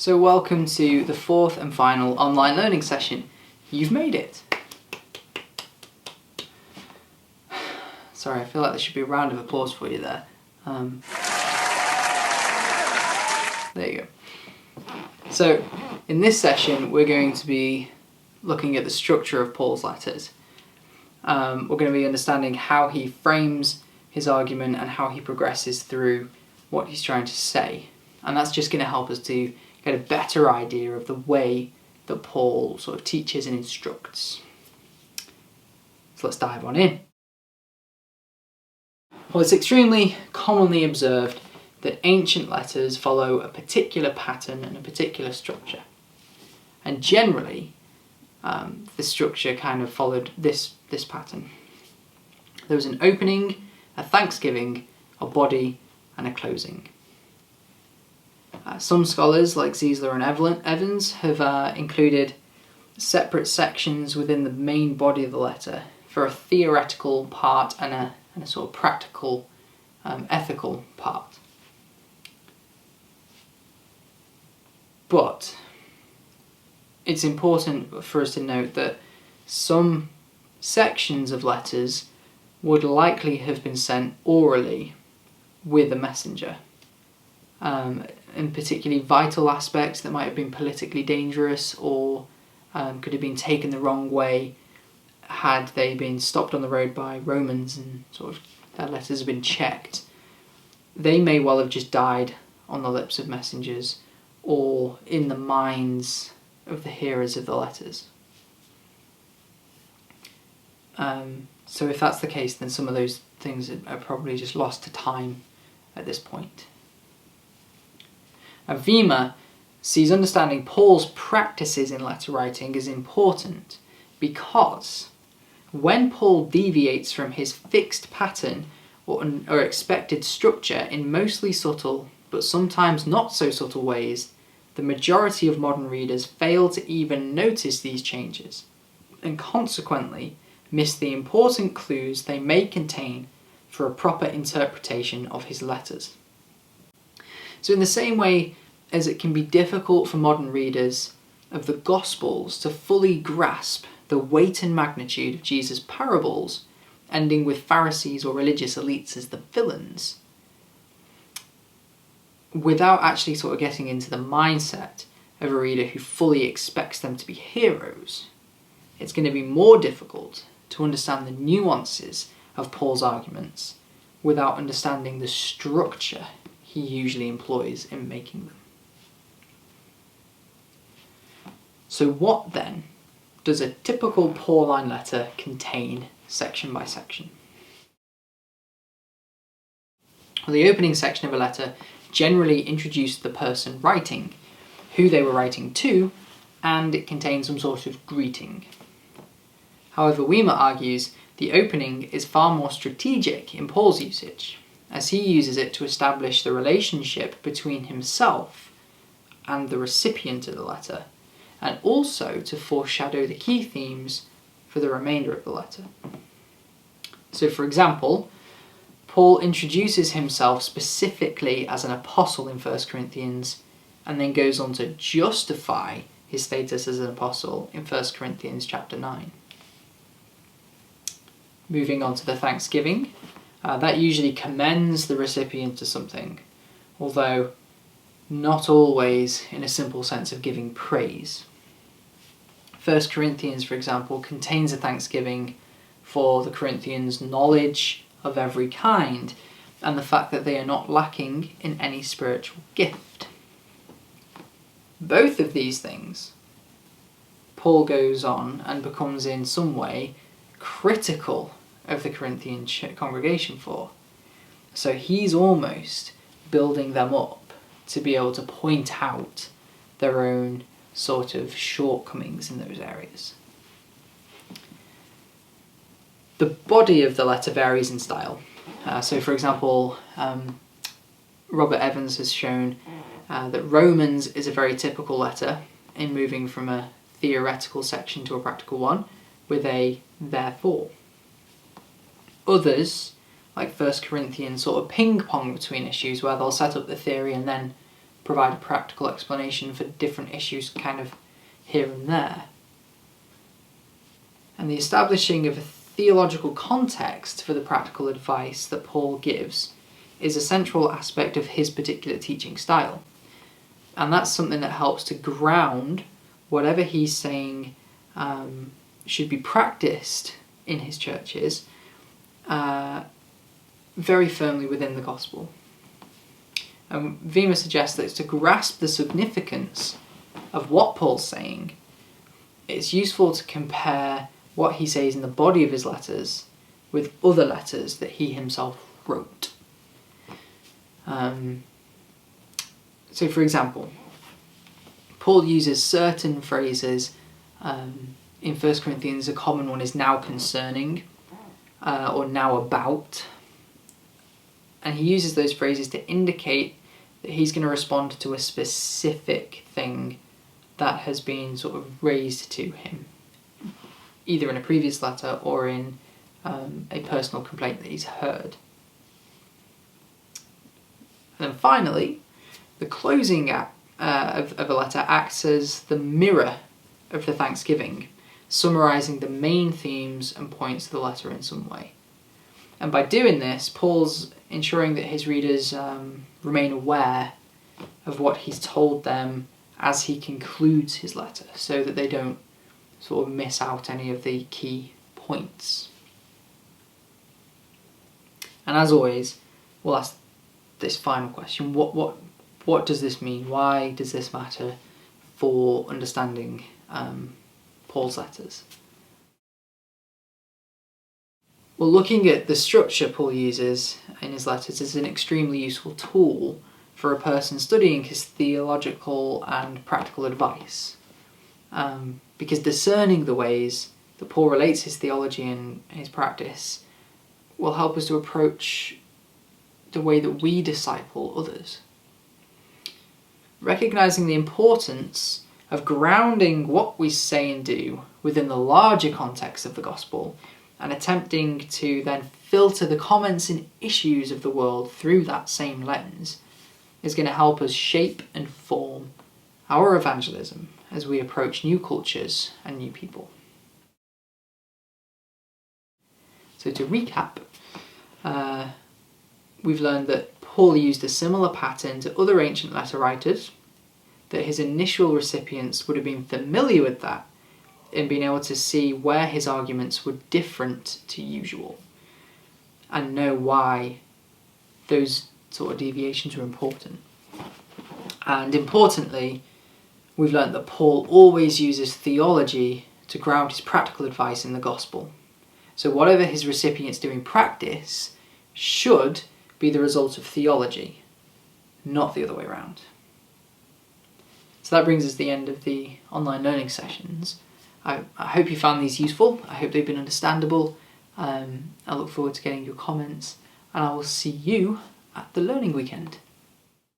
So welcome to the fourth and final online learning session. You've made it. Sorry, I feel like there should be a round of applause for you there. There you go. So in this session we're going to be looking at the structure of Paul's letters. We're going to be understanding how he frames his argument and how he progresses through what he's trying to say. And that's just going to help us to get a better idea of the way that Paul sort of teaches and instructs. So let's dive on in. Well, it's extremely commonly observed that ancient letters follow a particular pattern and a particular structure. And generally, the structure kind of followed this pattern. There was an opening, a thanksgiving, a body, and a closing. Some scholars, like Ziesler and Evans, have included separate sections within the main body of the letter for a theoretical part and a sort of practical, ethical part. But it's important for us to note that some sections of letters would likely have been sent orally with a messenger. And particularly vital aspects that might have been politically dangerous or could have been taken the wrong way had they been stopped on the road by Romans and sort of their letters have been checked. They may well have just died on the lips of messengers or in the minds of the hearers of the letters. So if that's the case, then some of those things are probably just lost to time at this point. Now, Wiemer sees understanding Paul's practices in letter writing as important because when Paul deviates from his fixed pattern or expected structure in mostly subtle but sometimes not so subtle ways, the majority of modern readers fail to even notice these changes and consequently miss the important clues they may contain for a proper interpretation of his letters. So in the same way as it can be difficult for modern readers of the Gospels to fully grasp the weight and magnitude of Jesus' parables, ending with Pharisees or religious elites as the villains, without actually sort of getting into the mindset of a reader who fully expects them to be heroes, it's going to be more difficult to understand the nuances of Paul's arguments without understanding the structure he usually employs in making them. So what then does a typical Pauline letter contain section by section? Well, the opening section of a letter generally introduced the person writing, who they were writing to, and it contains some sort of greeting. However, Wiemer argues the opening is far more strategic in Paul's usage, as he uses it to establish the relationship between himself and the recipient of the letter, and also to foreshadow the key themes for the remainder of the letter. So, for example, Paul introduces himself specifically as an apostle in 1 Corinthians, and then goes on to justify his status as an apostle in 1 Corinthians chapter 9. Moving on to the thanksgiving, that usually commends the recipient to something, although not always in a simple sense of giving praise. 1 Corinthians, for example, contains a thanksgiving for the Corinthians' knowledge of every kind and the fact that they are not lacking in any spiritual gift. Both of these things, Paul goes on and becomes in some way critical of the Corinthian congregation for. So he's almost building them up to be able to point out their own sort of shortcomings in those areas. The body of the letter varies in style. So for example, Robert Evans has shown that Romans is a very typical letter in moving from a theoretical section to a practical one with a therefore. Others, like 1 Corinthians, sort of ping-pong between issues where they'll set up the theory and then provide a practical explanation for different issues kind of here and there. And the establishing of a theological context for the practical advice that Paul gives is a central aspect of his particular teaching style. And that's something that helps to ground whatever he's saying should be practiced in his churches very firmly within the gospel. And Vima suggests that to grasp the significance of what Paul's saying, it's useful to compare what he says in the body of his letters with other letters that he himself wrote. So for example, Paul uses certain phrases in 1 Corinthians. A common one is now concerning or now about. And he uses those phrases to indicate that he's going to respond to a specific thing that has been sort of raised to him, either in a previous letter or in a personal complaint that he's heard. And then finally, the closing of a letter acts as the mirror of the thanksgiving, summarising the main themes and points of the letter in some way. And by doing this, Paul's ensuring that his readers remain aware of what he's told them as he concludes his letter, so that they don't sort of miss out any of the key points. And as always, we'll ask this final question: what does this mean? Why does this matter for understanding Paul's letters? Well, looking at the structure Paul uses in his letters is an extremely useful tool for a person studying his theological and practical advice. Because discerning the ways that Paul relates his theology and his practice will help us to approach the way that we disciple others. Recognising the importance of grounding what we say and do within the larger context of the gospel, and attempting to then filter the comments and issues of the world through that same lens, is going to help us shape and form our evangelism as we approach new cultures and new people. So to recap, we've learned that Paul used a similar pattern to other ancient letter writers, that his initial recipients would have been familiar with that in being able to see where his arguments were different to usual and know why those sort of deviations were important. And importantly, we've learnt that Paul always uses theology to ground his practical advice in the gospel. So whatever his recipients do in practice should be the result of theology, not the other way around. So that brings us to the end of the online learning sessions. I hope you found these useful. I hope they've been understandable. I look forward to getting your comments, and I will see you at the learning weekend.